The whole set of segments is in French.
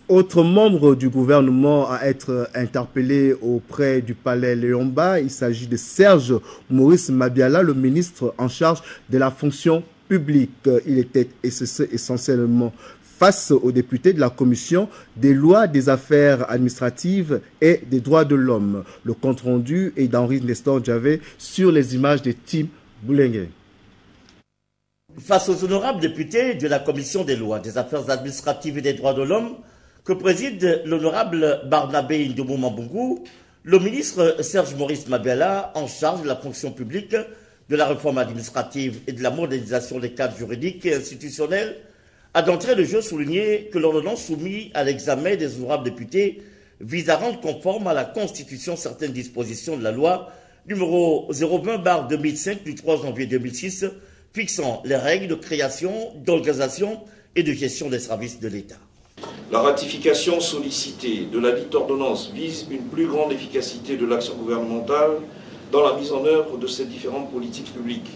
Autre membre du gouvernement à être interpellé auprès du palais Léomba, il s'agit de Serge Maurice Mabiala, le ministre en charge de la fonction publique. Il était essentiellement face aux députés de la commission des lois, des affaires administratives et des droits de l'homme. Le compte-rendu est d'Henri Nestor Djavé sur les images de Tim Boulengue. Face aux honorables députés de la commission des lois, des affaires administratives et des droits de l'homme, que préside l'honorable Barnabé Ndoumou Mambungu, le ministre Serge Maurice Mabiala, en charge de la fonction publique, de la réforme administrative et de la modernisation des cadres juridiques et institutionnels, a d'entrée de jeu souligné que l'ordonnance soumise à l'examen des honorables députés vise à rendre conforme à la Constitution certaines dispositions de la loi numéro 020/2005 du 3 janvier 2006 fixant les règles de création, d'organisation et de gestion des services de l'État. La ratification sollicitée de la dite ordonnance vise une plus grande efficacité de l'action gouvernementale dans la mise en œuvre de ces différentes politiques publiques,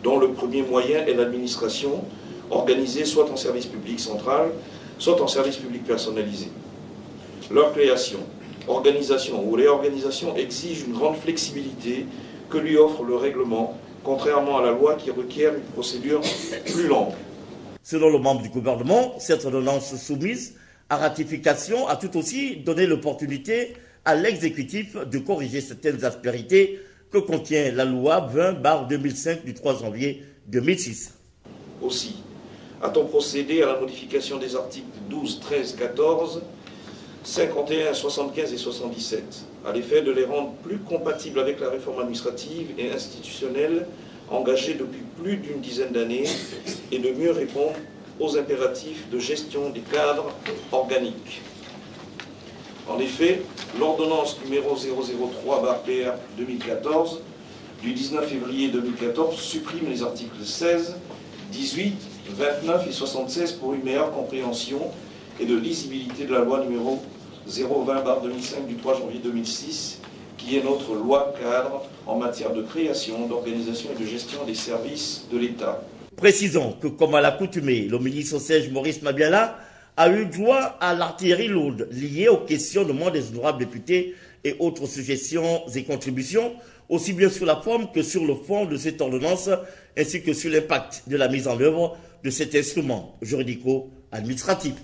dont le premier moyen est l'administration, organisée soit en service public central, soit en service public personnalisé. Leur création, organisation ou réorganisation exige une grande flexibilité que lui offre le règlement, contrairement à la loi qui requiert une procédure plus longue. Selon le membre du gouvernement, cette ordonnance soumise à ratification a tout aussi donné l'opportunité à l'exécutif de corriger certaines aspérités que contient la loi 20/2005 du 3 janvier 2006. Aussi, a-t-on procédé à la modification des articles 12, 13, 14, 51, 75 et 77, à l'effet de les rendre plus compatibles avec la réforme administrative et institutionnelle engagée depuis plus d'une dizaine d'années et de mieux répondre aux impératifs de gestion des cadres organiques. En effet, l'ordonnance numéro 003/PR 2014 du 19 février 2014 supprime les articles 16, 18, 29 et 76 pour une meilleure compréhension et de lisibilité de la loi numéro 020/2005 du 3 janvier 2006, qui est notre loi cadre en matière de création, d'organisation et de gestion des services de l'État. Précisons que, comme à l'accoutumée, le ministre Serge Maurice Mabiala a eu droit à l'artillerie lourde liée aux questionnements des honorables députés et autres suggestions et contributions, aussi bien sur la forme que sur le fond de cette ordonnance, ainsi que sur l'impact de la mise en œuvre de cet instrument juridico-administratif.